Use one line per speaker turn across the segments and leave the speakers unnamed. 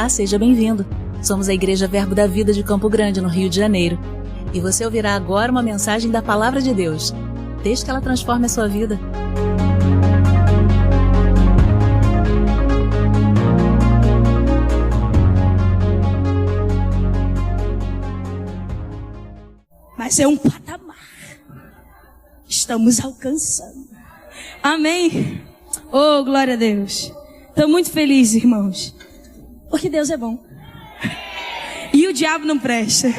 Olá, seja bem-vindo. Somos a Igreja Verbo da Vida de Campo Grande, no Rio de Janeiro. E você ouvirá agora uma mensagem da Palavra de Deus. Desde que ela transforme a sua vida.
Mas é um patamar. Estamos alcançando. Amém? Oh, glória a Deus. Estou muito feliz, irmãos. Porque Deus é bom. E o diabo não presta.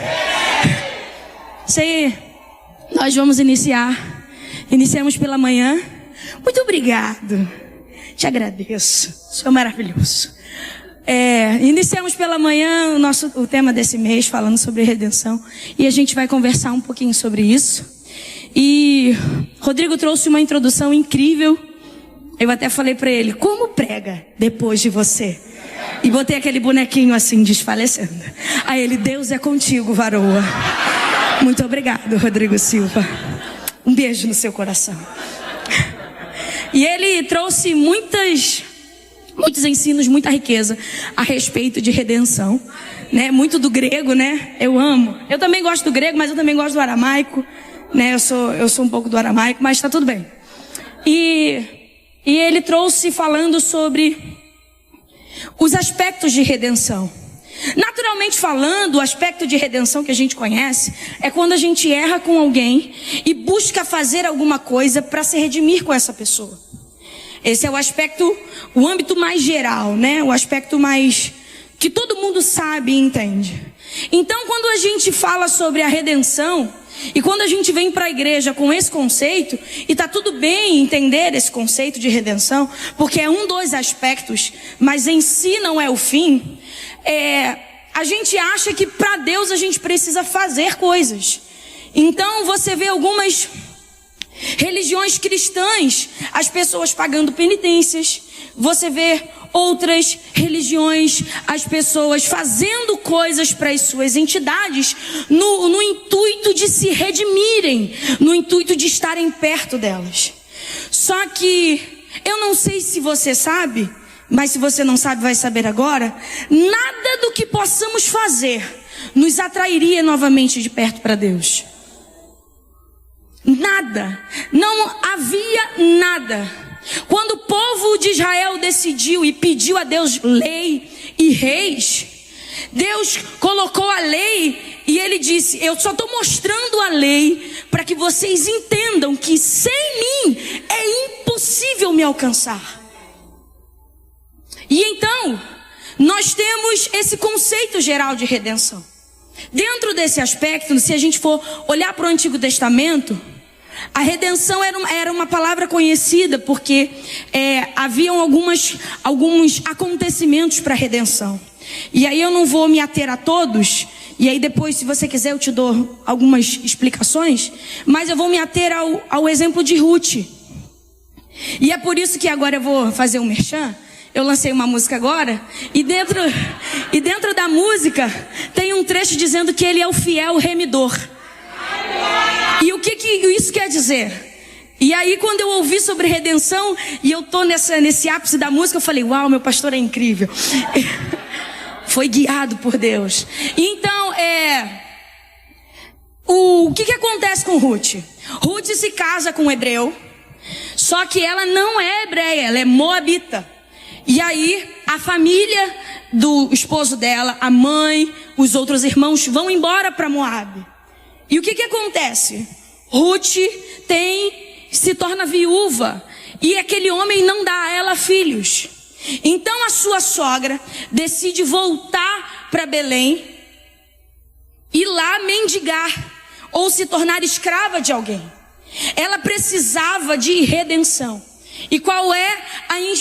Nós vamos iniciar. Iniciamos pela manhã. Muito obrigado. Te agradeço. O Senhor é maravilhoso. Iniciamos pela manhã o tema desse mês, falando sobre redenção. E a gente vai conversar um pouquinho sobre isso. E Rodrigo trouxe uma introdução incrível. Eu até falei para ele, como prega depois de você? E botei aquele bonequinho assim, desfalecendo. Aí ele, Deus é contigo, varoa. Muito obrigado, Rodrigo Silva. Um beijo no seu coração. E ele trouxe muitos ensinos, muita riqueza a respeito de redenção, né? Muito do grego, né? Eu amo. Eu também gosto do grego, mas eu também gosto do aramaico, né? Eu sou um pouco do aramaico, mas tá tudo bem. E ele trouxe falando sobre os aspectos de redenção. Naturalmente falando, o aspecto de redenção que a gente conhece é quando a gente erra com alguém e busca fazer alguma coisa para se redimir com essa pessoa. Esse é o âmbito mais geral, né? O aspecto mais que todo mundo sabe e entende. Então, quando a gente fala sobre a redenção e quando a gente vem para a igreja com esse conceito, e tá tudo bem entender esse conceito de redenção, porque é um dos aspectos, mas em si não é o fim, a gente acha que para Deus a gente precisa fazer coisas. Então você vê algumas religiões cristãs, as pessoas pagando penitências. Você vê outras religiões, as pessoas fazendo coisas para as suas entidades no intuito de se redimirem, no intuito de estarem perto delas. Só que eu não sei se você sabe, mas se você não sabe, vai saber agora. Nada do que possamos fazer nos atrairia novamente de perto para Deus. Nada. Não havia nada. Quando o povo de Israel decidiu e pediu a Deus lei e reis, Deus colocou a lei e ele disse, eu só estou mostrando a lei para que vocês entendam que sem mim é impossível me alcançar. E então, nós temos esse conceito geral de redenção. Dentro desse aspecto, se a gente for olhar para o Antigo Testamento, a redenção era uma palavra conhecida porque haviam alguns acontecimentos para a redenção. E aí eu não vou me ater a todos, e aí depois, se você quiser, eu te dou algumas explicações, mas eu vou me ater ao exemplo de Ruth. E é por isso que agora eu vou fazer um merchan. Eu lancei uma música agora, e dentro da música tem um trecho dizendo que ele é o fiel remidor. E o que isso quer dizer? E aí quando eu ouvi sobre redenção, e eu tô nesse ápice da música, eu falei, uau, meu pastor é incrível. Foi guiado por Deus. Então, o que acontece com Ruth? Ruth se casa com um hebreu, só que ela não é hebreia, ela é moabita. E aí, a família do esposo dela, a mãe, os outros irmãos vão embora para Moabe. E o que acontece? Ruth se torna viúva e aquele homem não dá a ela filhos. Então a sua sogra decide voltar para Belém e lá mendigar ou se tornar escrava de alguém. Ela precisava de redenção. E qual é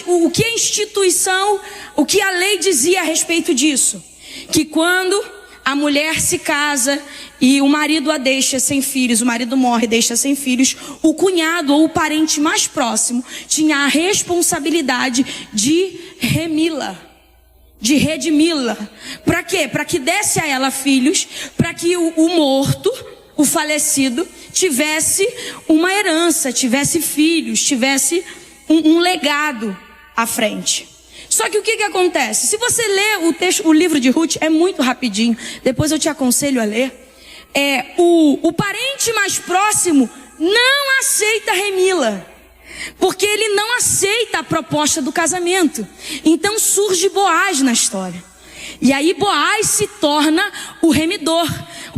o que a instituição, o que a lei dizia a respeito disso? Que quando a mulher se casa e o marido a deixa sem filhos, o marido morre e deixa sem filhos, o cunhado ou o parente mais próximo tinha a responsabilidade de remi-la, de redimi-la. Para quê? Para que desse a ela filhos, para que o morto, o falecido, tivesse uma herança, tivesse filhos, tivesse um legado à frente. Só que o que acontece? Se você lê o livro de Ruth, é muito rapidinho. Depois eu te aconselho a ler. O parente mais próximo não aceita Remila, porque ele não aceita a proposta do casamento. Então surge Boaz na história. E aí Boaz se torna o remidor.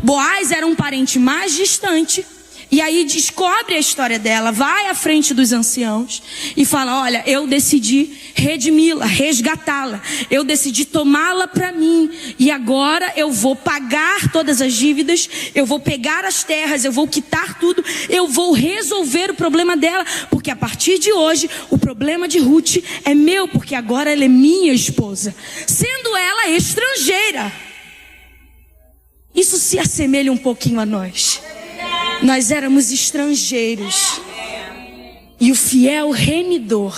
Boaz era um parente mais distante. E aí descobre a história dela, vai à frente dos anciãos e fala: olha, eu decidi redimi-la, resgatá-la. Eu decidi tomá-la para mim. E agora eu vou pagar todas as dívidas, eu vou pegar as terras, eu vou quitar tudo, eu vou resolver o problema dela. Porque a partir de hoje, o problema de Ruth é meu, porque agora ela é minha esposa. Sendo ela estrangeira. Isso se assemelha um pouquinho a nós. Nós éramos estrangeiros. E o fiel remidor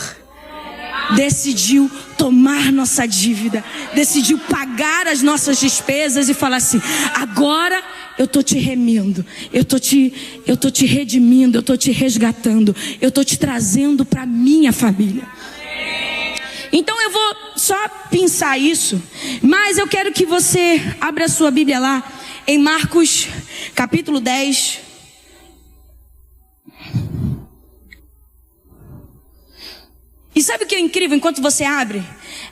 decidiu tomar nossa dívida, decidiu pagar as nossas despesas e falar assim: agora eu tô te remindo, eu tô te redimindo, eu tô te resgatando, eu tô te trazendo para minha família. Então eu vou só pensar isso, mas eu quero que você abra a sua Bíblia lá em Marcos capítulo 10. E sabe o que é incrível enquanto você abre?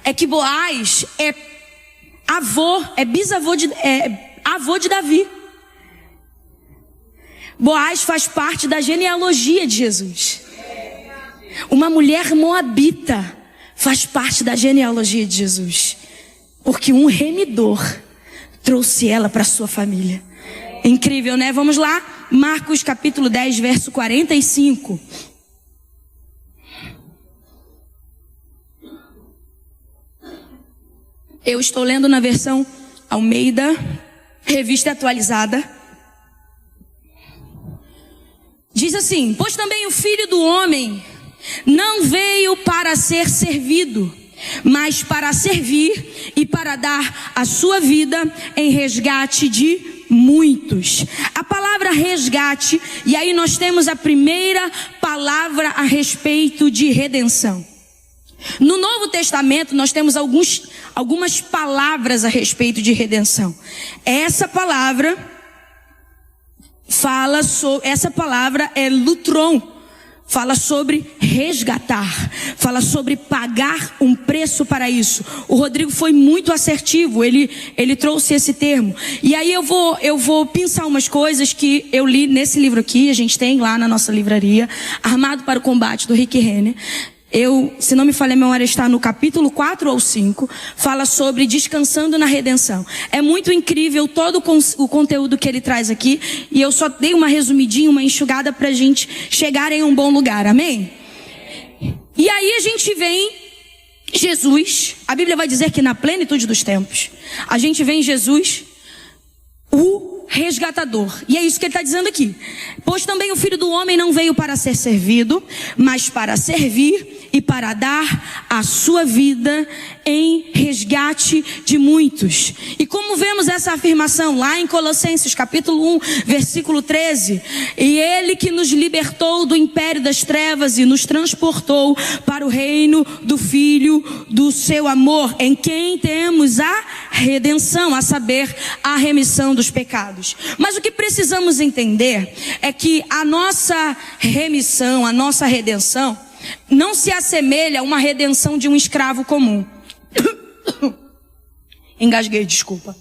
É que Boaz é avô de Davi. Boaz faz parte da genealogia de Jesus. Uma mulher moabita faz parte da genealogia de Jesus. Porque um remidor trouxe ela para sua família. Incrível, né? Vamos lá. Marcos capítulo 10, verso 45. Eu estou lendo na versão Almeida, revista atualizada. Diz assim: pois também o Filho do Homem não veio para ser servido, mas para servir e para dar a sua vida em resgate de muitos. A palavra resgate, e aí nós temos a primeira palavra a respeito de redenção. No Novo Testamento nós temos algumas palavras a respeito de redenção. Essa palavra é lutron. Fala sobre resgatar, fala sobre pagar um preço para isso. O Rodrigo foi muito assertivo, ele trouxe esse termo. E aí eu vou pensar umas coisas que eu li nesse livro aqui, a gente tem lá na nossa livraria, Armado para o Combate, do Rick Renner. Se não me falha a memória, está no capítulo 4 ou 5, fala sobre descansando na redenção. É muito incrível todo o conteúdo que ele traz aqui, e eu só dei uma resumidinha, uma enxugada para a gente chegar em um bom lugar, amém? E aí a gente vem Jesus, a Bíblia vai dizer que na plenitude dos tempos, a gente vê em Jesus o resgatador. E é isso que ele está dizendo aqui. Pois também o Filho do Homem não veio para ser servido, mas para servir e para dar a sua vida em resgate de muitos. E como vemos essa afirmação lá em Colossenses capítulo 1, versículo 13. E ele que nos libertou do império das trevas e nos transportou para o reino do Filho do seu amor, em quem temos a redenção, a saber, a remissão dos pecados. Mas o que precisamos entender é que a nossa remissão, a nossa redenção, não se assemelha a uma redenção de um escravo comum. Engasguei, desculpa.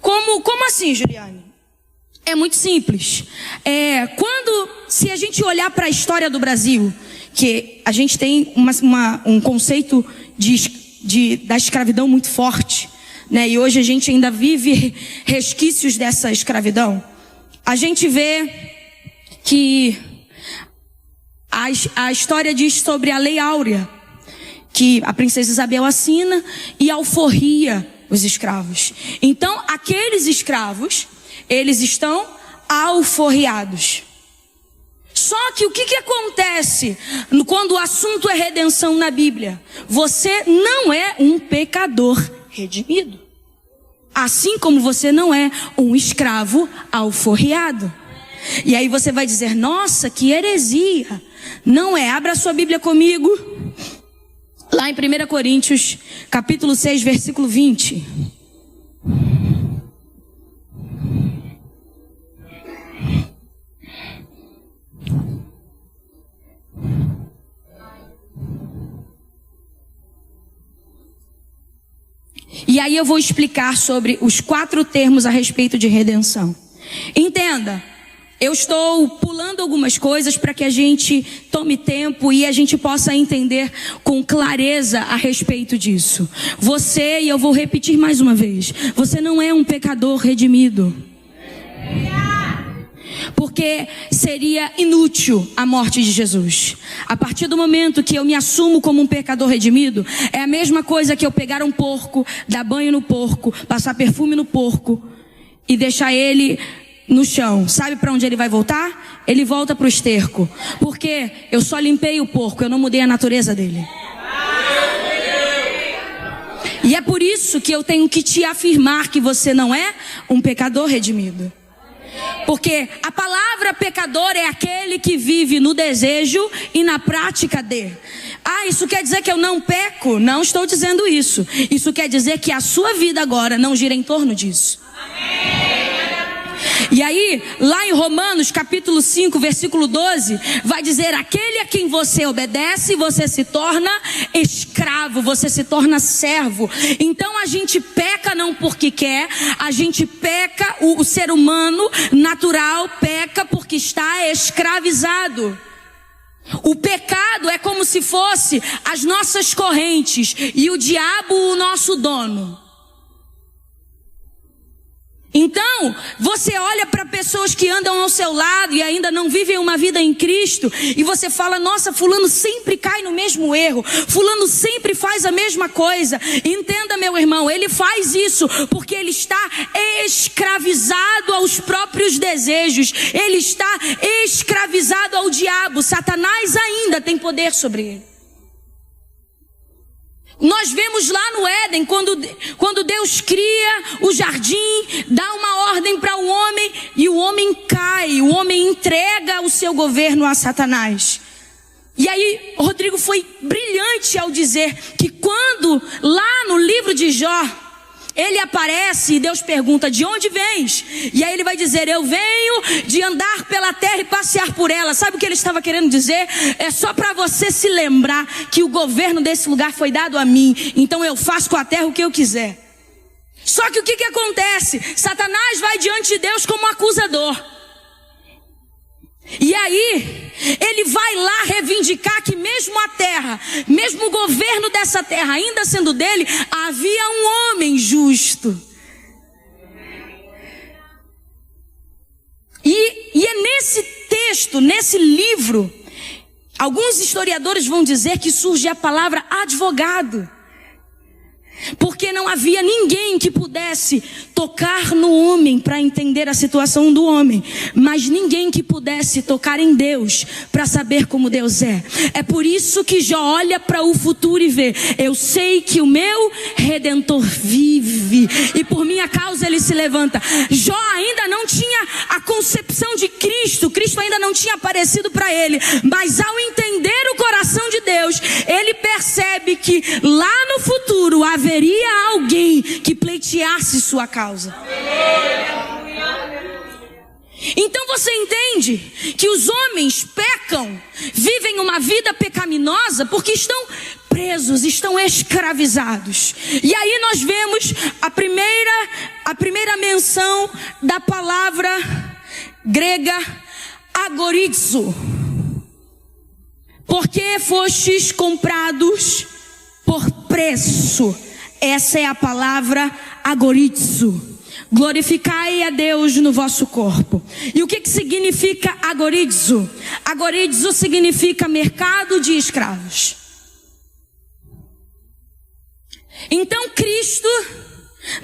Como assim, Juliane? É muito simples. Se a gente olhar para a história do Brasil, que a gente tem um conceito da escravidão muito forte, né? E hoje a gente ainda vive resquícios dessa escravidão. A gente vê que a história diz sobre a Lei Áurea, que a princesa Isabel assina e alforria os escravos. Então, aqueles escravos, eles estão alforriados. Só que o que acontece quando o assunto é redenção na Bíblia? Você não é um pecador redimido. Assim como você não é um escravo alforriado. E aí você vai dizer: nossa, que heresia. Não é. Abra sua Bíblia comigo Lá em 1 Coríntios, capítulo 6, versículo 20. E aí eu vou explicar sobre os 4 termos a respeito de redenção. Entenda, eu estou pulando algumas coisas para que a gente tome tempo e a gente possa entender com clareza a respeito disso. Você, e eu vou repetir mais uma vez, você não é um pecador redimido. Porque seria inútil a morte de Jesus. A partir do momento que eu me assumo como um pecador redimido, é a mesma coisa que eu pegar um porco, dar banho no porco, passar perfume no porco e deixar ele no chão. Sabe para onde ele vai voltar? Ele volta para o esterco. Porque eu só limpei o porco, eu não mudei a natureza dele. E é por isso que eu tenho que te afirmar que você não é um pecador redimido. Porque a palavra pecador é aquele que vive no desejo e na prática de. Isso quer dizer que eu não peco? Não estou dizendo isso. Isso quer dizer que a sua vida agora não gira em torno disso. E aí, lá em Romanos capítulo 5, versículo 12, vai dizer: aquele a quem você obedece, você se torna escravo, você se torna servo. Então a gente peca não porque quer, a gente peca, o ser humano natural peca porque está escravizado. O pecado é como se fosse as nossas correntes e o diabo o nosso dono. Então, você olha para pessoas que andam ao seu lado e ainda não vivem uma vida em Cristo, e você fala: nossa, fulano sempre cai no mesmo erro, fulano sempre faz a mesma coisa. Entenda, meu irmão, ele faz isso porque ele está escravizado aos próprios desejos, ele está escravizado ao diabo. Satanás ainda tem poder sobre ele. Nós vemos lá no Éden, quando Deus cria o jardim, dá uma ordem para o homem, e o homem cai, o homem entrega o seu governo a Satanás. E aí, Rodrigo foi brilhante ao dizer que quando, lá no livro de Jó, ele aparece e Deus pergunta: de onde vens? E aí ele vai dizer: eu venho de andar pela terra e passear por ela. Sabe o que ele estava querendo dizer? É só para você se lembrar que o governo desse lugar foi dado a mim, então eu faço com a terra o que eu quiser. Só que o que acontece? Satanás vai diante de Deus como acusador. E aí, ele vai lá reivindicar que mesmo a terra, mesmo o governo dessa terra ainda sendo dele, havia um homem justo. E é nesse texto, nesse livro, alguns historiadores vão dizer que surge a palavra advogado. Porque não havia ninguém que pudesse tocar no homem para entender a situação do homem, mas ninguém que pudesse tocar em Deus para saber como Deus é. É por isso que Jó olha para o futuro e vê: eu sei que o meu Redentor vive e por minha causa ele se levanta. Jó ainda não tinha a concepção de Cristo, Cristo ainda não tinha aparecido para ele, mas ao entender o coração de Deus, ele percebe que lá no futuro haveria alguém que pleiteasse sua causa. Então você entende que os homens pecam, vivem uma vida pecaminosa porque estão presos, estão escravizados. E aí nós vemos a primeira menção da palavra grega agorizo. Porque fostes comprados por preço. Essa é a palavra agorizo. Glorificai a Deus no vosso corpo. E o que significa agorizo? Agorizo significa mercado de escravos. Então Cristo,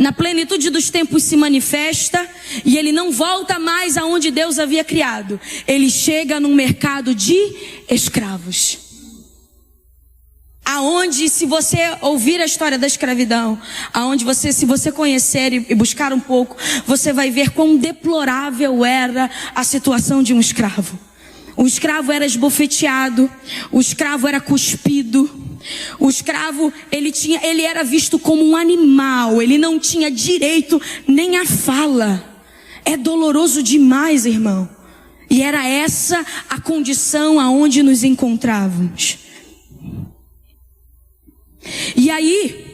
na plenitude dos tempos, se manifesta e ele não volta mais aonde Deus havia criado. Ele chega num mercado de escravos. Aonde, se você ouvir a história da escravidão, se você conhecer e buscar um pouco, você vai ver quão deplorável era a situação de um escravo. O escravo era esbofeteado, o escravo era cuspido. O escravo, ele era visto como um animal, ele não tinha direito nem à fala. É doloroso demais, irmão. E era essa a condição aonde nos encontrávamos. E aí,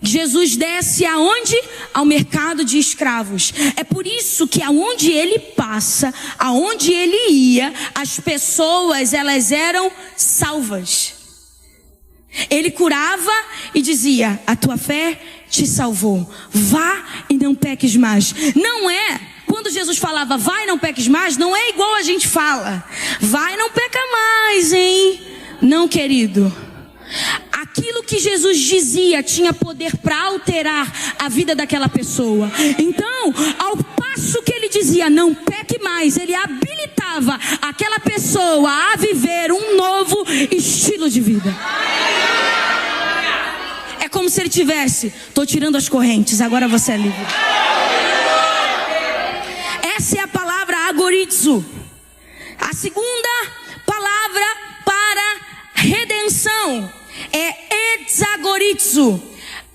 Jesus desce aonde? Ao mercado de escravos. É por isso que aonde ele passa, aonde ele ia, as pessoas, elas eram salvas. Ele curava e dizia: a tua fé te salvou. Vá e não peques mais. Não é, quando Jesus falava vai e não peques mais, não é igual a gente fala. Vai e não peca mais, hein? Não, querido. Aquilo que Jesus dizia tinha poder para alterar a vida daquela pessoa. Então, ao passo que ele dizia não peque mais, ele habilitava aquela pessoa a viver um novo estilo de vida. É como se ele tivesse: tô tirando as correntes, agora você é livre. Essa é a palavra agorizo. A segunda palavra para redenção é exagorizo.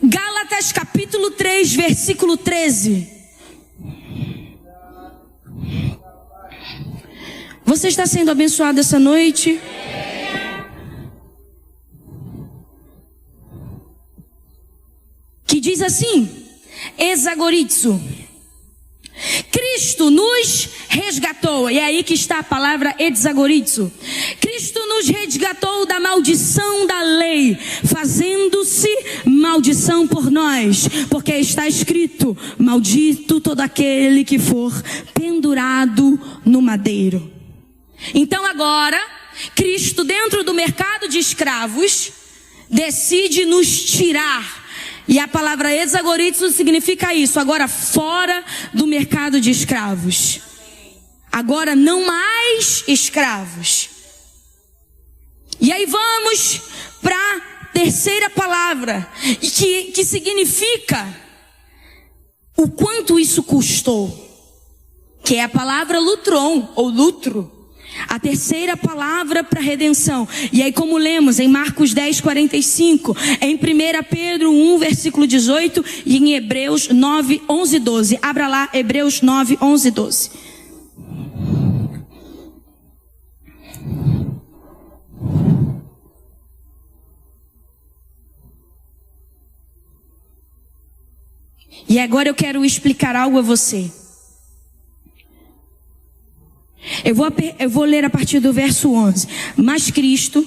Gálatas capítulo 3, versículo 13. Você está sendo abençoado essa noite? Que diz assim: exagorizo. Cristo nos resgatou. E é aí que está a palavra exagorizo. Cristo nos resgatou da maldição da lei, fazendo-se maldição por nós, porque está escrito: maldito todo aquele que for pendurado no madeiro. Então agora, Cristo, dentro do mercado de escravos, decide nos tirar. E a palavra exagorizo significa isso: agora fora do mercado de escravos. Agora não mais escravos. E aí vamos para a terceira palavra, que significa o quanto isso custou, que é a palavra lutron, ou lutro. A terceira palavra para redenção. E aí, como lemos em Marcos 10, 45, em 1 Pedro 1, versículo 18, e em Hebreus 9, 11, 12. Abra lá, Hebreus 9, 11, 12. E agora eu quero explicar algo a você. Eu vou ler a partir do verso 11. Mas Cristo,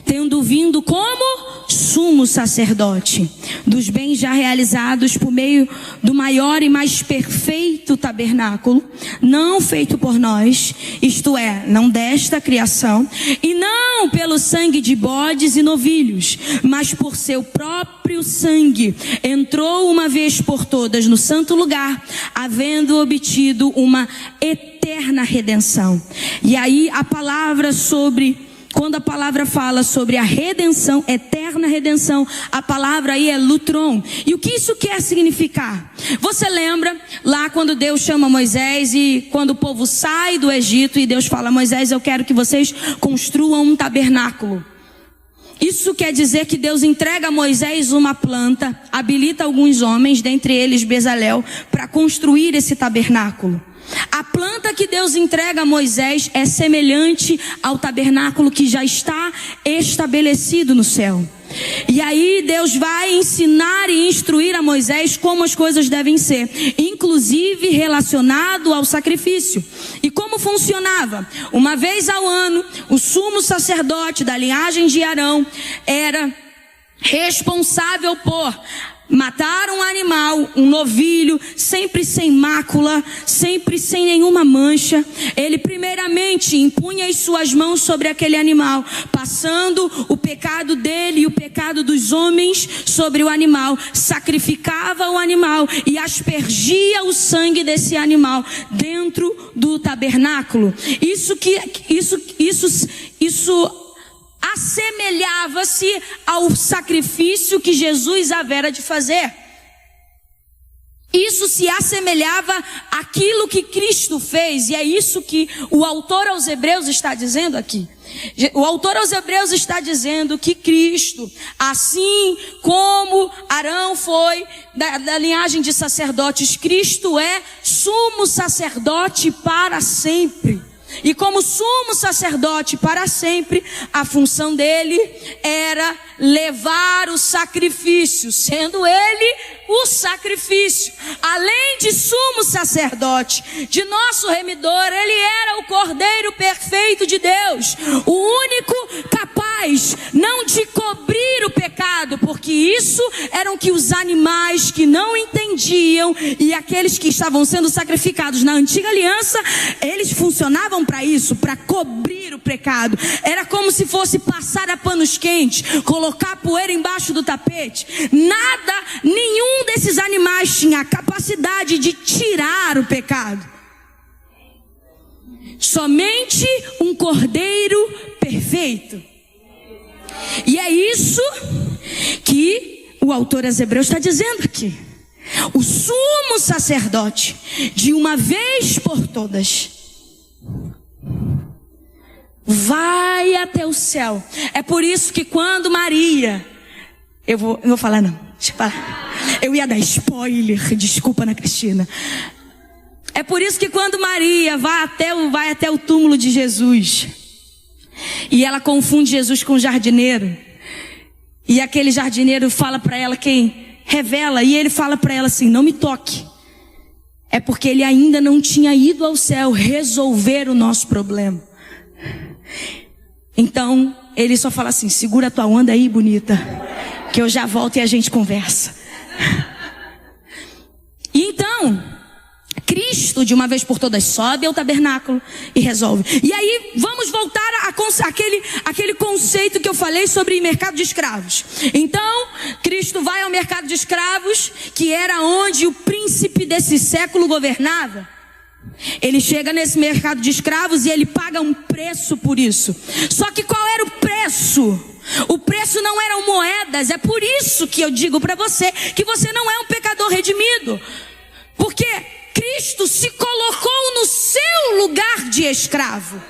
tendo vindo como sumo sacerdote dos bens já realizados por meio do maior e mais perfeito tabernáculo, não feito por nós, isto é, não desta criação, e não pelo sangue de bodes e novilhos, mas por seu próprio sangue, entrou uma vez por todas no santo lugar, havendo obtido uma eterna redenção. E aí a palavra quando a palavra fala sobre a redenção, eterna redenção, a palavra aí é lutron. E o que isso quer significar? Você lembra lá quando Deus chama Moisés e quando o povo sai do Egito e Deus fala: Moisés, eu quero que vocês construam um tabernáculo. Isso quer dizer que Deus entrega a Moisés uma planta, habilita alguns homens, dentre eles Bezalel, para construir esse tabernáculo. A planta que Deus entrega a Moisés é semelhante ao tabernáculo que já está estabelecido no céu. E aí Deus vai ensinar e instruir a Moisés como as coisas devem ser, inclusive relacionado ao sacrifício. E como funcionava? Uma vez ao ano, o sumo sacerdote da linhagem de Arão era responsável por matar um animal, um novilho, sempre sem mácula, sempre sem nenhuma mancha. Ele primeiramente impunha as suas mãos sobre aquele animal, passando o pecado dele e o pecado dos homens sobre o animal, sacrificava o animal e aspergia o sangue desse animal dentro do tabernáculo. Isso assemelhava-se ao sacrifício que Jesus havera de fazer. Isso se assemelhava àquilo que Cristo fez, e é isso que o autor aos Hebreus está dizendo aqui. O autor aos Hebreus está dizendo que Cristo, assim como Arão foi da linhagem de sacerdotes, Cristo é sumo sacerdote para sempre. E como sumo sacerdote para sempre, a função dele era levar o sacrifício, sendo ele o sacrifício. Além de sumo sacerdote, de nosso remidor, ele era o Cordeiro perfeito de Deus, o único capaz não de cobrir o pecado, porque isso eram que os animais que não entendiam e aqueles que estavam sendo sacrificados na antiga aliança, eles funcionavam para isso, para cobrir o pecado. Era como se fosse passar a panos quentes, colocar poeira embaixo do tapete. Nenhum desses animais tinha a capacidade de tirar o pecado. Somente um cordeiro perfeito. E é isso que o autor aos Hebreus está dizendo aqui. O sumo sacerdote, de uma vez por todas, vai até o céu. É por isso que quando Maria... Eu não vou falar não. Deixa eu falar. Eu ia dar spoiler. Desculpa, Ana Cristina. É por isso que quando Maria vai até o túmulo de Jesus, e ela confunde Jesus com o jardineiro, e aquele jardineiro fala para ela quem revela, e ele fala para ela assim: não me toque. É porque ele ainda não tinha ido ao céu resolver o nosso problema. Então ele só fala assim: segura a tua onda aí, bonita, que eu já volto e a gente conversa. E então Cristo, de uma vez por todas, sobe ao tabernáculo e resolve. E aí vamos voltar àquele conceito que eu falei sobre mercado de escravos. Então Cristo vai ao mercado de escravos, que era onde o príncipe desse século governava. Ele chega nesse mercado de escravos e ele paga um preço por isso. Só que qual era o preço? O preço não eram moedas. É por isso que eu digo para você que você não é um pecador redimido, porque Cristo se colocou no seu lugar de escravo.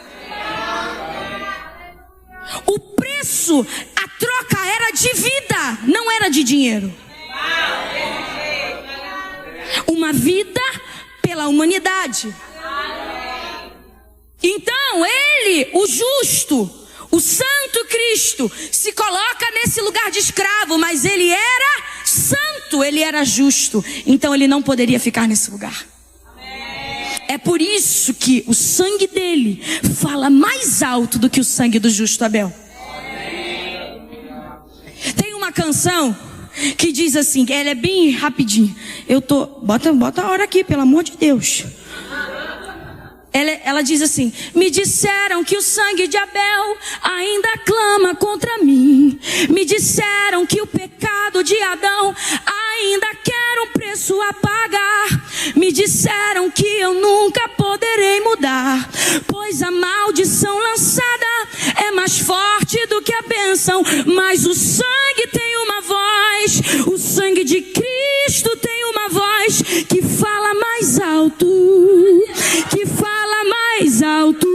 O preço, a troca era de vida, não era de dinheiro. Uma vida pela humanidade. Então ele, o justo, o santo Cristo, se coloca nesse lugar de escravo, mas ele era santo, ele era justo, então ele não poderia ficar nesse lugar. É por isso que o sangue dele fala mais alto do que o sangue do justo Abel. Tem uma canção que diz assim, ela é bem rapidinha. Bota a hora aqui, pelo amor de Deus. Ela diz assim: me disseram que o sangue de Abel ainda clama contra mim. Me disseram que o pecado de Adão ainda quer um preço a pagar. Me disseram que eu nunca poderei mudar, pois a maldição lançada é mais forte do que a bênção. Mas o sangue tem uma voz, o sangue de Cristo tem uma voz que fala mais alto, que fala mais alto.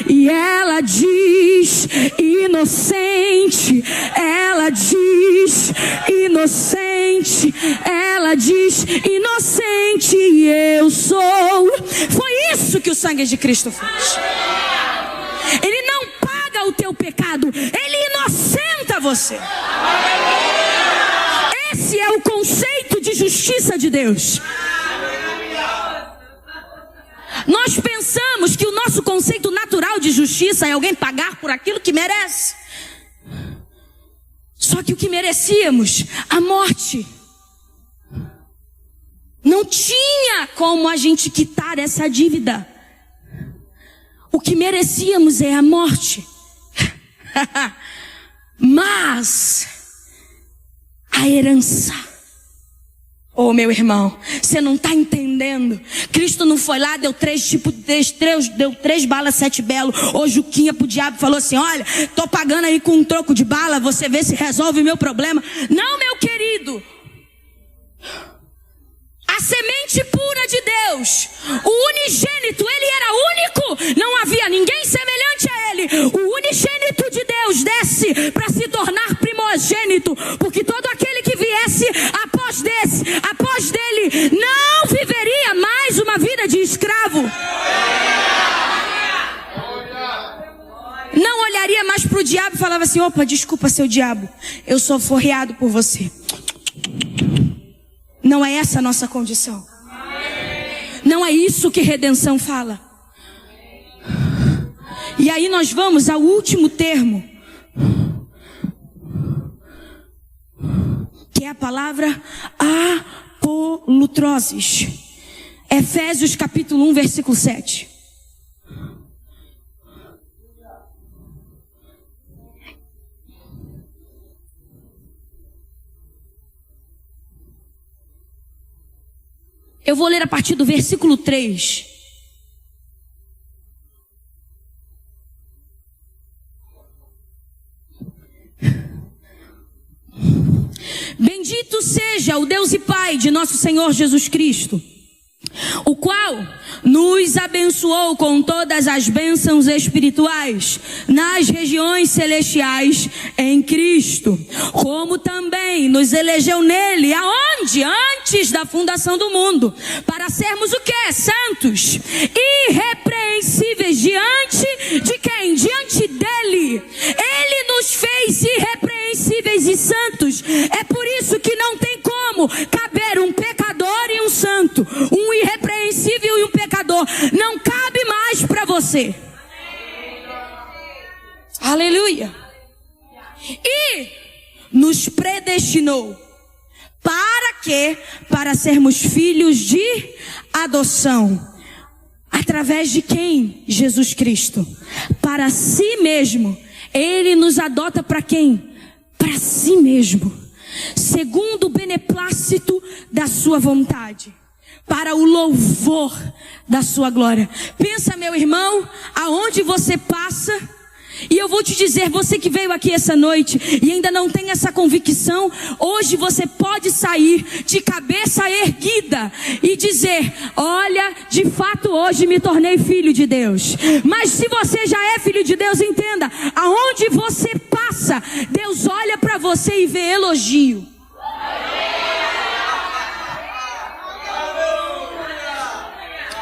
E ela diz inocente, ela diz inocente, ela diz inocente, eu sou. Foi isso que o sangue de Cristo fez. Ele não paga o teu pecado, ele inocenta você. Esse é o conceito de justiça de Deus. Nós pensamos que o nosso conceito natural de justiça é alguém pagar por aquilo que merece. Só que o que merecíamos, a morte, não tinha como a gente quitar essa dívida. O que merecíamos é a morte. Mas a herança, oh meu irmão, você não está entendendo. Cristo não foi lá, deu 3 balas, 7 belo. Ô Juquinha pro diabo, falou assim: olha, tô pagando aí com um troco de bala, você vê se resolve o meu problema. Não, meu querido. A a semente pura de Deus, o unigênito, ele era único, não havia ninguém semelhante a ele. O unigênito de Deus desce para se tornar primogênito, porque todo aquele que viesse após dele, não viveria mais uma vida de escravo. Não olharia mais para o diabo e falava assim: opa, desculpa, seu diabo, eu sou forreado por você. Não é essa a nossa condição. Não é isso que redenção fala. E aí nós vamos ao último termo, que é a palavra apolutroses. Efésios capítulo 1, versículo 7. Eu vou ler a partir do versículo 3. Bendito seja o Deus e Pai de nosso Senhor Jesus Cristo, o qual nos abençoou com todas as bênçãos espirituais nas regiões celestiais em Cristo, como também nos elegeu nele, aonde? Antes da fundação do mundo, para sermos o quê? Santos, irrepreensíveis diante de quem? Diante dele. Ele nos fez irrepreensíveis e santos. É por isso que não tem como caber um pecador e um santo, um irrepreensível e um pecador. Não cabe mais para você. Aleluia. E nos predestinou. Para quê? Para sermos filhos de adoção. Através de quem? Jesus Cristo. Para si mesmo. Ele nos adota para quem? Para si mesmo. Segundo o beneplácito da sua vontade. Para o louvor da sua glória. Pensa, meu irmão, aonde você passa. E eu vou te dizer, você que veio aqui essa noite e ainda não tem essa convicção, hoje você pode sair de cabeça erguida e dizer: olha, de fato hoje me tornei filho de Deus. Mas se você já é filho de Deus, entenda, aonde você passa, Deus olha para você e vê elogio.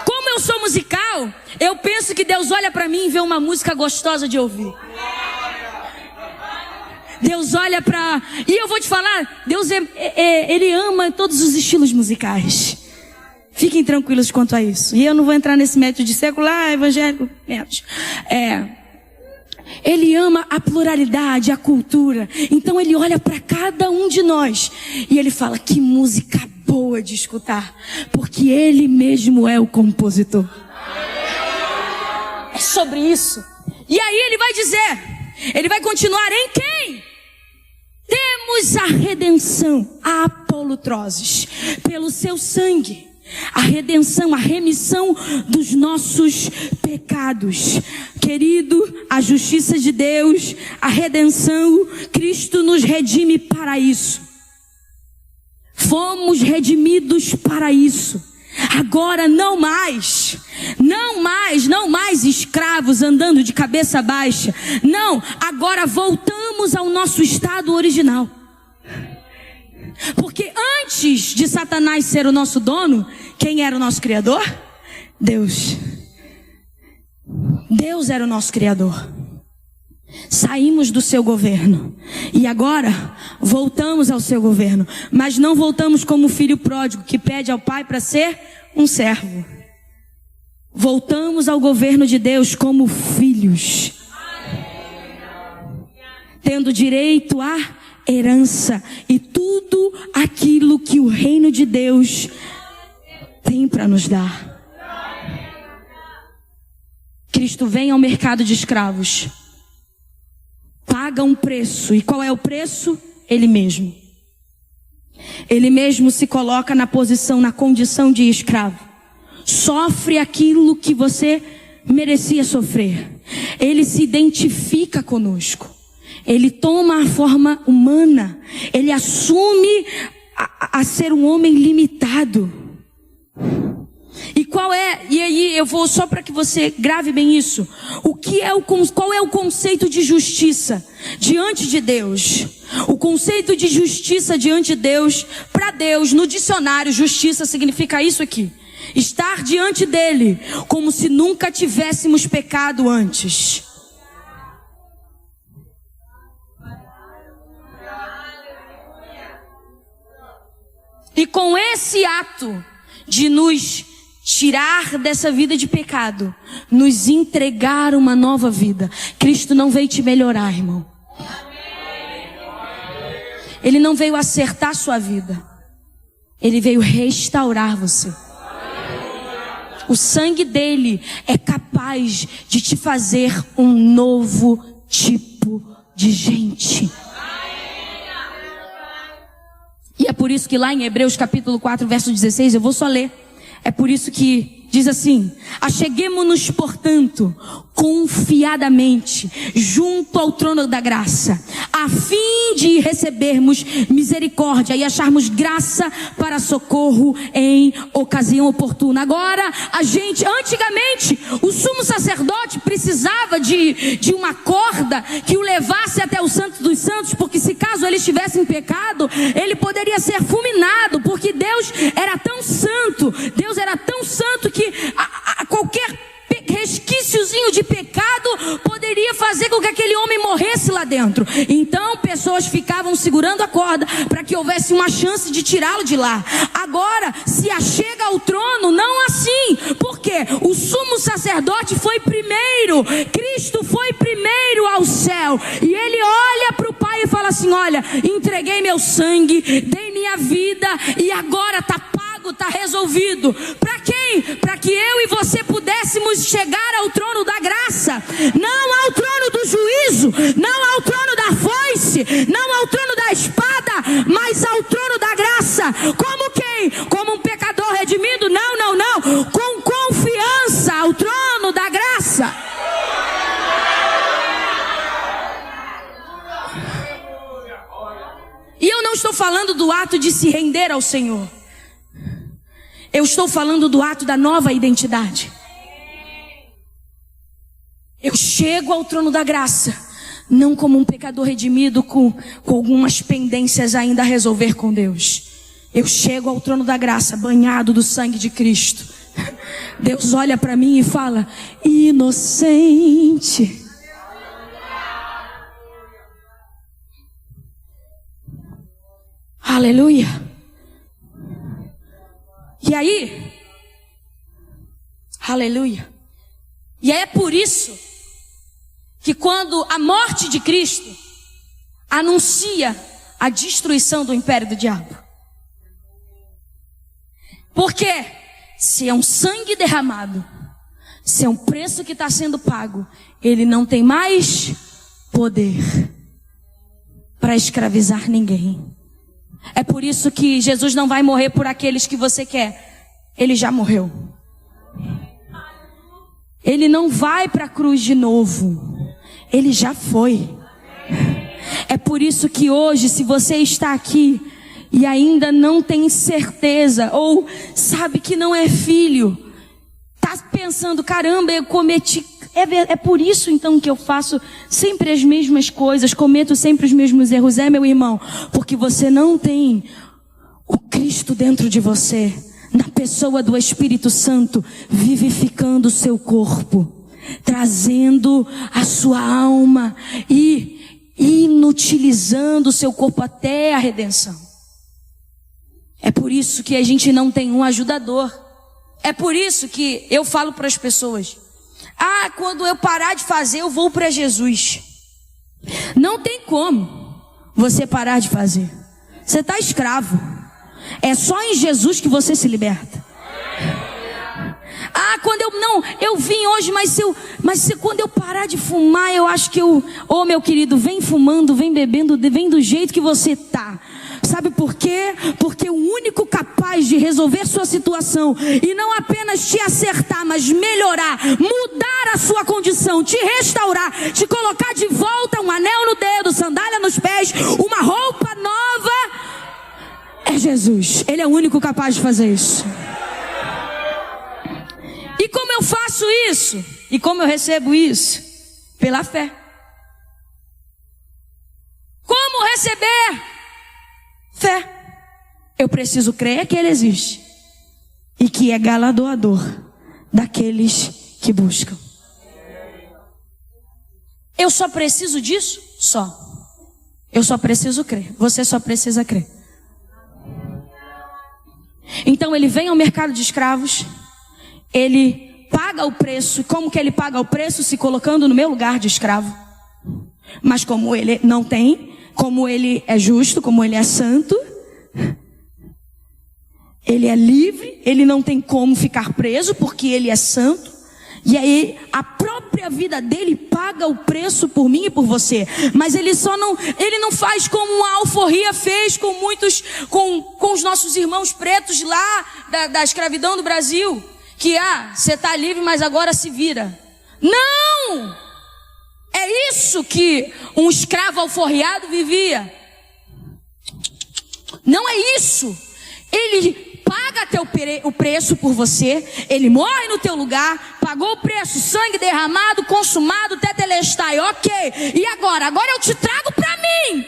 Como eu sou musical, eu penso que Deus olha para mim e vê uma música gostosa de ouvir. Deus olha para... E eu vou te falar, Deus Ele ama todos os estilos musicais. Fiquem tranquilos quanto a isso. E eu não vou entrar nesse método de secular, evangélico, menos. Ele ama a pluralidade, a cultura. Então Ele olha para cada um de nós e Ele fala: que música boa de escutar. Porque Ele mesmo é o compositor. É sobre isso. E aí Ele vai dizer, Ele vai continuar: em quem? Temos a redenção, a apolutroses, pelo seu sangue. A redenção, a remissão dos nossos pecados. Querido, a justiça de Deus, a redenção, Cristo nos redime para isso. Fomos redimidos para isso. Agora não mais escravos andando de cabeça baixa. Não, agora voltamos ao nosso estado original. Porque antes de Satanás ser o nosso dono, quem era o nosso criador? Deus. Deus era o nosso criador. Saímos do seu governo e agora voltamos ao seu governo. Mas não voltamos como filho pródigo que pede ao pai para ser um servo. Voltamos ao governo de Deus como filhos, tendo direito à herança e tudo aquilo que o reino de Deus tem para nos dar. Cristo vem ao mercado de escravos, paga um preço. E qual é o preço? Ele mesmo. Ele mesmo se coloca na posição, na condição de escravo. Sofre aquilo que você merecia sofrer. Ele se identifica conosco. Ele toma a forma humana. Ele assume a ser um homem limitado. E e aí eu vou só para que você grave bem isso. Qual é o conceito de justiça diante de Deus? O conceito de justiça diante de Deus, para Deus, no dicionário, justiça significa isso aqui: estar diante dele como se nunca tivéssemos pecado antes. E com esse ato de nos tirar dessa vida de pecado, nos entregar uma nova vida. Cristo não veio te melhorar, irmão. Ele não veio acertar sua vida. Ele veio restaurar você. O sangue dele é capaz de te fazer um novo tipo de gente. E é por isso que lá em Hebreus capítulo 4, verso 16, eu vou só ler. É por isso que diz assim: acheguemo-nos, portanto, confiadamente junto ao trono da graça, a fim de recebermos misericórdia e acharmos graça para socorro em ocasião oportuna. Agora, antigamente, o sumo sacerdote precisava de uma corda que o levasse até o Santo dos Santos, porque se caso ele estivesse em pecado, ele poderia ser fulminado, porque Deus era tão santo que qualquer resquíciozinho de pecado poderia fazer com que aquele homem morresse lá dentro. Então pessoas ficavam segurando a corda para que houvesse uma chance de tirá-lo de lá. Agora se achega ao trono não assim, porque o sumo sacerdote foi primeiro, Cristo foi primeiro ao céu, e ele olha para o Pai e fala assim: olha, entreguei meu sangue, dei minha vida, e agora está pago, está resolvido. Para quem? Para que eu e você pudéssemos chegar ao trono da graça, não ao trono do juízo, não ao trono da foice, não ao trono da espada, mas ao trono da graça. Como quem? Como um pecador redimido? Não. Com confiança ao trono da graça. E eu não estou falando do ato de se render ao Senhor. Eu estou falando do ato da nova identidade. Eu chego ao trono da graça, não como um pecador redimido com algumas pendências ainda a resolver com Deus. Eu chego ao trono da graça, banhado do sangue de Cristo. Deus olha para mim e fala: inocente. Aleluia. E aí, aleluia. E é por isso que quando a morte de Cristo anuncia a destruição do império do diabo. Porque se é um sangue derramado, se é um preço que está sendo pago, ele não tem mais poder para escravizar ninguém. É por isso que Jesus não vai morrer por aqueles que você quer. Ele já morreu. Ele não vai para a cruz de novo. Ele já foi. É por isso que hoje, se você está aqui e ainda não tem certeza, ou sabe que não é filho, está pensando: caramba, eu cometi... É por isso então que eu faço sempre as mesmas coisas, cometo sempre os mesmos erros. Meu irmão, porque você não tem o Cristo dentro de você, na pessoa do Espírito Santo, vivificando o seu corpo, trazendo a sua alma e inutilizando o seu corpo até a redenção. É por isso que a gente não tem um ajudador. É por isso que eu falo para as pessoas: quando eu parar de fazer, eu vou para Jesus. Não tem como você parar de fazer. Você está escravo. É só em Jesus que você se liberta. Quando eu vim hoje, mas quando eu parar de fumar, eu acho que meu querido, vem fumando, vem bebendo, vem do jeito que você está. Sabe por quê? Porque o único capaz de resolver sua situação e não apenas te acertar, mas melhorar, mudar a sua condição, te restaurar, te colocar de volta um anel no dedo, sandália nos pés, uma roupa nova, é Jesus. Ele é o único capaz de fazer isso. E como eu faço isso? E como eu recebo isso? Pela fé. Como receber? Fé. Eu preciso crer que Ele existe e que é galardoador daqueles que buscam. Eu só preciso disso? Só. Eu só preciso crer. Você só precisa crer. Então Ele vem ao mercado de escravos. Ele paga o preço. Como que Ele paga o preço? Se colocando no meu lugar de escravo. Mas como Ele não tem, como Ele é justo, como Ele é santo, Ele é livre, Ele não tem como ficar preso porque Ele é santo. E aí a própria vida dele paga o preço por mim e por você. Mas ele não faz como a alforria fez com muitos, com os nossos irmãos pretos lá da escravidão do Brasil. Que você está livre, mas agora se vira. Não! É isso que um escravo alforriado vivia. Não é isso. Ele paga o preço por você, Ele morre no teu lugar, pagou o preço, sangue derramado, consumado, tetelestai, ok. E agora eu te trago para mim.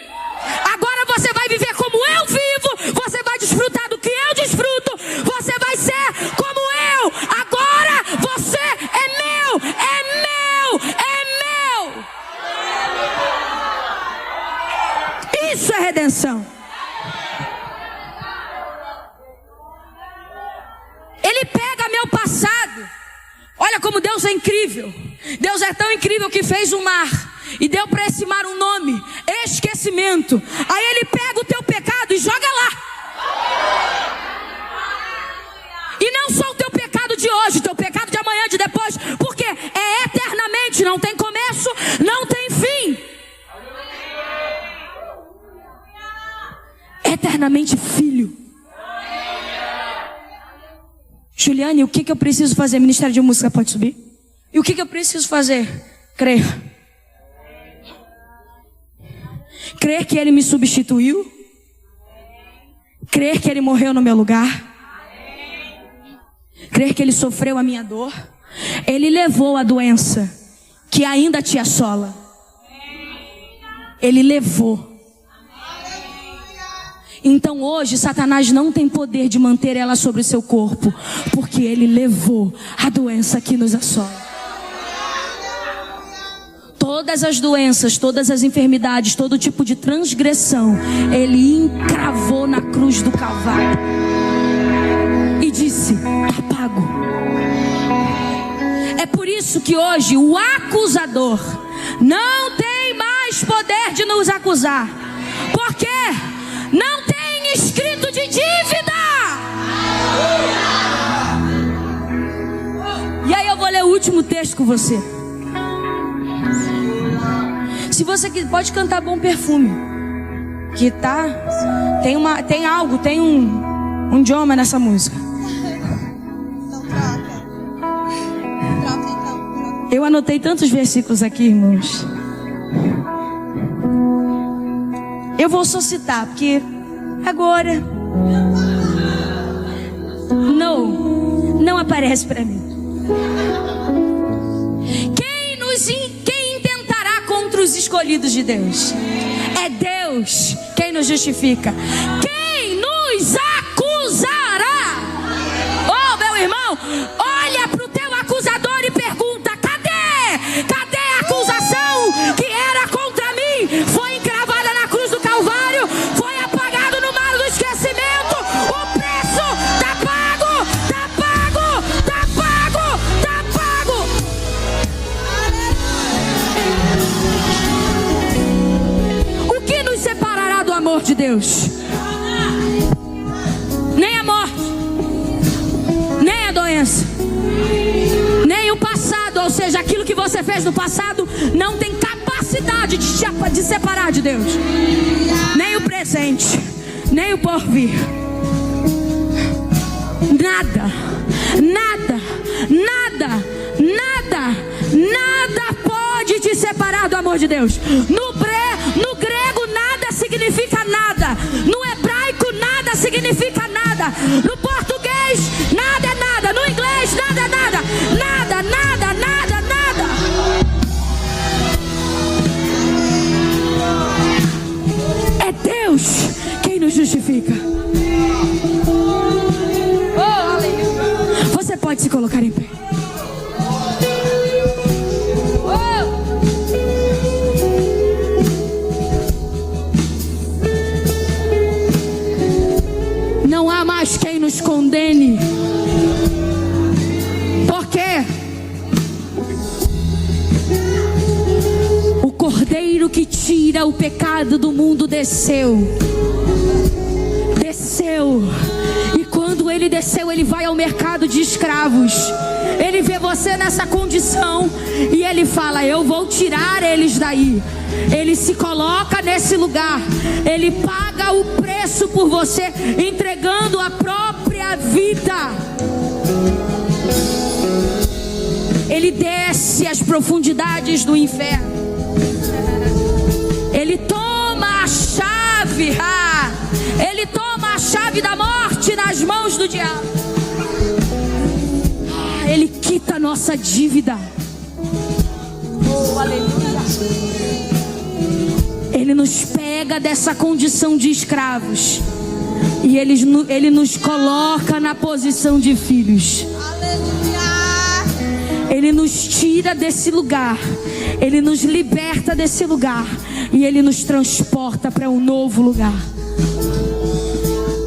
Agora você vai viver como eu vivo, você vai desfrutar do que eu desfruto, você vai ser como eu. Agora você é meu, é meu, é meu. Isso é redenção. Ele pega meu passado. Olha como Deus é incrível. Deus é tão incrível que fez o mar e deu para esse mar um nome: esquecimento. Aí Ele pega o teu pecado e joga lá. E não só o teu pecado de hoje, o teu pecado de amanhã, de depois, porque é eternamente, não tem começo, não tem fim. Eternamente filho. Juliane, o que eu preciso fazer? Ministério de Música pode subir? E o que eu preciso fazer? Crer. Crer que Ele me substituiu. Crer que Ele morreu no meu lugar. Crer que Ele sofreu a minha dor. Ele levou a doença que ainda te assola. Ele levou. Então hoje Satanás não tem poder de manter ela sobre o seu corpo, porque Ele levou a doença que nos assola. Todas as doenças, todas as enfermidades, todo tipo de transgressão, Ele encravou na cruz do Calvário e disse: tá pago. É por isso que hoje o acusador não tem mais poder de nos acusar. Por quê? Não tem escrito de dívida. E aí eu vou ler o último texto com você. Se você quiser, pode cantar Bom Perfume, que tá, tem um idioma nessa música.
Então troca então.
Eu anotei tantos versículos aqui, irmãos. Eu vou só citar, porque agora não aparece para mim. Quem intentará contra os escolhidos de Deus? É Deus quem nos justifica. Quem nos acusará? Oh, meu irmão, olha para o teu acusador e pergunta: cadê a acusação que era contra mim? Foi encravada na cruz do Calvário, foi apagado no mar do esquecimento. O preço tá pago, tá pago, tá pago, tá pago. O que nos separará do amor de Deus? Nem a morte, nem a doença, nem o passado, ou seja, aquilo que você fez no passado não tem capacidade de separar de Deus. Nem o presente, nem o porvir. Nada pode te separar do amor de Deus. No grego nada significa nada. No hebraico nada significa nada. No português nada é nada. No inglês nada é nada. se colocar em pé. Não há mais quem nos condene. Por quê? O Cordeiro que tira o pecado do mundo desceu. E quando ele desceu, ele vai ao mercado de escravos. Ele vê você nessa condição e ele fala: eu vou tirar eles daí. Ele se coloca nesse lugar. Ele paga o preço por você, entregando a própria vida. Ele desce às profundidades do inferno. Ele toma a chave. Ele toma a chave da morte nas mãos do diabo. Ele quita a nossa dívida. Oh, aleluia. Ele nos pega dessa condição de escravos e ele nos coloca na posição de filhos. Ele nos tira desse lugar. Ele nos liberta desse lugar e ele nos transporta para um novo lugar.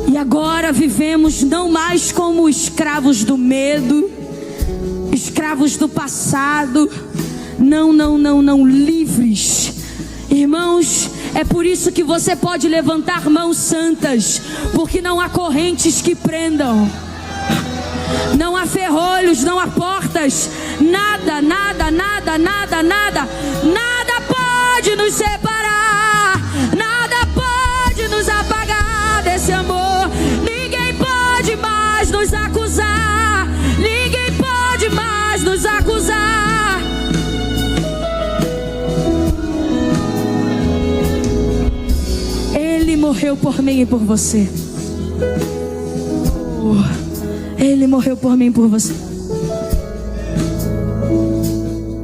E agora vivemos não mais como escravos do medo, escravos do passado. Não, livres. Irmãos, é por isso que você pode levantar mãos santas, porque não há correntes que prendam, não há ferrolhos, não há portas, nada pode nos separar, nada pode nos apagar desse amor. Ninguém pode mais nos acusar, ninguém pode mais nos acusar. Ele morreu por mim e por você. Ele morreu por mim e por você.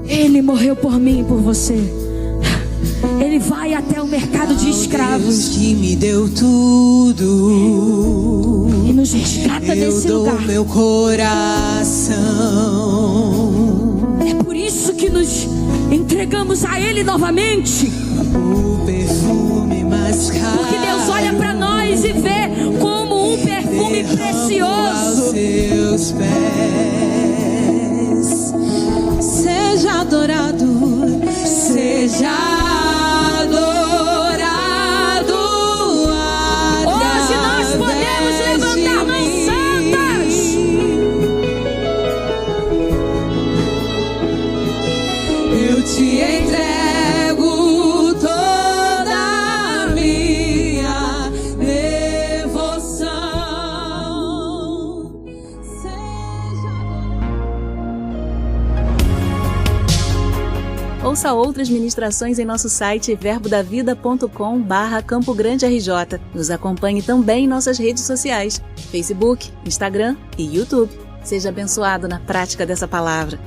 Ele morreu por mim e por você. Ele vai até o mercado de escravos.
Que me deu tudo
e nos resgata desse lugar.
Eu dou meu coração.
É por isso que nos entregamos a Ele novamente.
O perfume mais caro.
Porque Deus olha para nós e vê como um perfume precioso.
Aos seus pés. Seja adorado, seja adorado.
Hoje nós podemos levantar mãos santas.
Eu te entrego toda a minha devoção.
Ouça outras ministrações em nosso site verbodavida.com/Campo Grande RJ. Nos acompanhe também em nossas redes sociais, Facebook, Instagram e YouTube. Seja abençoado na prática dessa palavra.